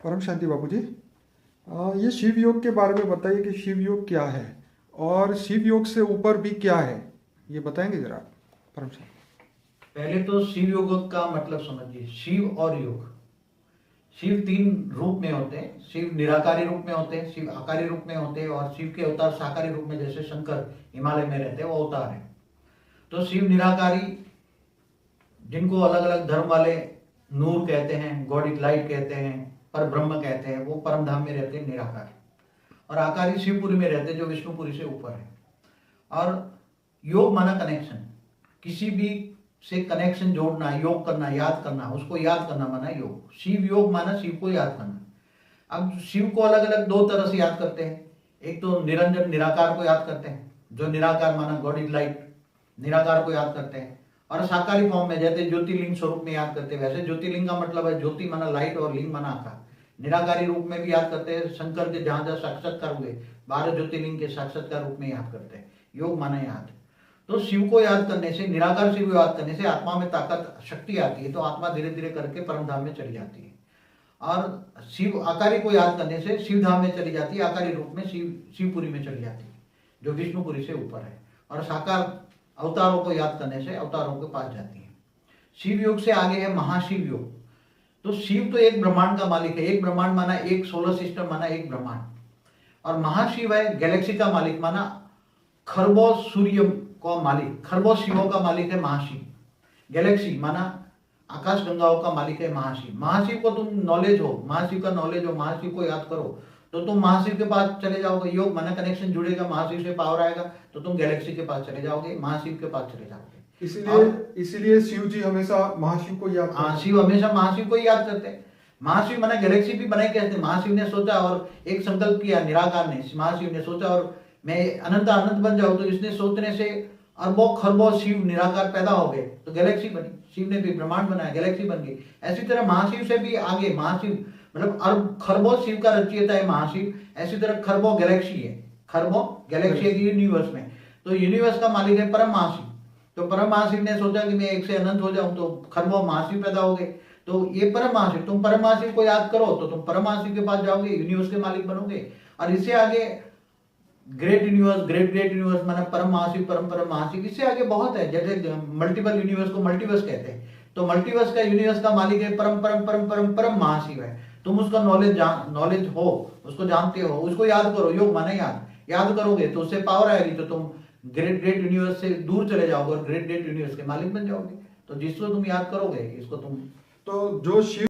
परम शांति बापू जी। ये शिव योग के बारे में बताइए कि शिव योग क्या है और शिव योग से ऊपर भी क्या है, ये बताएंगे जरा परम शांति। पहले तो शिव योग का मतलब समझिए। शिव और योग, शिव तीन रूप में होते हैं। शिव निराकारी रूप में होते हैं, शिव आकारी रूप में होते हैं, और शिव के अवतार साकारी रूप में, जैसे शंकर हिमालय में रहते हैं, वो अवतार है। तो शिव निराकारी, जिनको अलग अलग धर्म वाले नूर कहते हैं, गॉड लाइट कहते हैं, पर ब्रह्म कहते हैं, वो परम धाम में रहते हैं निराकारी। और आकारी शिवपुरी में रहते हैं, जो विष्णुपुरी से ऊपर है। और योग माना कनेक्शन, किसी भी से कनेक्शन जोड़ना, योग करना, याद करना, उसको याद करना माना योग। शिव योग माना शिव को याद करना। अब शिव को अलग अलग दो तरह से याद करते हैं। एक तो निरंजन निराकार को याद करते हैं, जो निराकार माना गॉड इज लाइट, निराकार को याद करते हैं। और साकारी फॉर्म में, जैसे ज्योतिर्लिंग स्वरूप में याद करते हैं, वैसे ज्योतिर्लिंग का मतलब है ज्योति माना लाइट और लिंग माना आकार। निराकारी रूप में भी याद करते हैं, शंकर के जहां जहां साक्षात्कार हुए 12 ज्योतिर्लिंग के साक्षात्कार रूप में याद करते हैं। योग माना याद। तो शिव को याद करने से, निराकार शिव को याद करने से आत्मा में ताकत, शक्ति आती है। तो आत्मा धीरे धीरे करके परम धाम में चली जाती है। और शिव आकारी को याद करने से शिव धाम में चली जाती है, आकारी रूप में शिवपुरी में चली जाती है, जो विष्णुपुरी से ऊपर है। और साकार अवतारों को याद करने से अवतारों के पास जाती है। शिव योग से आगे है महाशिव योग। तो शिव तो एक ब्रह्मांड का मालिक है। एक ब्रह्मांड माना एक सोलर सिस्टम माना एक ब्रह्मांड। और महाशिव है गैलेक्सी का मालिक, माना खरबों सूर्य का मालिक, खरबों शिवों का मालिक है महाशिव। गैलेक्सी माना आकाश गंगाओं का मालिक है महाशिव। महाशिव को तुम नॉलेज हो, महाशिव का नॉलेज हो, महाशिव को याद करो तो तुम महाशिव के पास चले जाओगे। योग माना कनेक्शन जुड़ेगा, महाशिव से पावर आएगा तो तुम गैलेक्सी के पास चले जाओगे, महाशिव के पास चले जाओगे। इसीलिए शिव जी हमेशा महाशिव को याद करते हैं। शिव हमेशा महाशिव को ही याद करते हैं। महाशिव माना गैलेक्सी भी बनाई कैसे? महाशिव ने सोचा और एक संकल्प किया, निराकार ने, महाशिव ने सोचा और मैं अनंत अनंत बन जाऊं। तो इसने सोचने से अरबों खरबों शिव निराकार पैदा हो गए, तो गैलेक्सी बनी। शिव ने भी ब्रह्मांड बनाया, गैलेक्सी बन गई। ऐसी तरह महाशिव से भी आगे, महाशिव मतलब अरब खरबों शिव का रचयिता है महाशिव। ऐसी तरह खरबों गैलेक्सी है, खरबों गैलेक्सी है यूनिवर्स में। तो यूनिवर्स का मालिक है परम महाशिव। तो परम महाशिव ने सोचा कि मैं एक से अनंत हो जाऊं, तो खरबों महाशिव पैदा हो गए। तो ये परम महाशिव, तुम परम महाशिव को याद करो तो तुम परम महाशिव के पास जाओगे, यूनिवर्स के मालिक बनोगे। और इससे आगे great universe, great great universe माना परम महाशिव, परम परम महाशिव। इससे आगे बहुत है, जैसे मल्टीपल यूनिवर्स को मल्टीवर्स कहते हैं। तो मल्टीवर्स का, यूनिवर्स का मालिक है परम परम परम परम परम महाशिव है। तुम उसका नॉलेज हो, उसको जानते हो, उसको याद करो। योग माना याद करोगे तो उससे पावर आएगी, तो तुम ग्रेट ग्रेट यूनिवर्स से दूर चले जाओगे और ग्रेट ग्रेट यूनिवर्स के मालिक बन जाओगे। तो जिसको तुम याद करोगे, इसको तुम तो जो शिव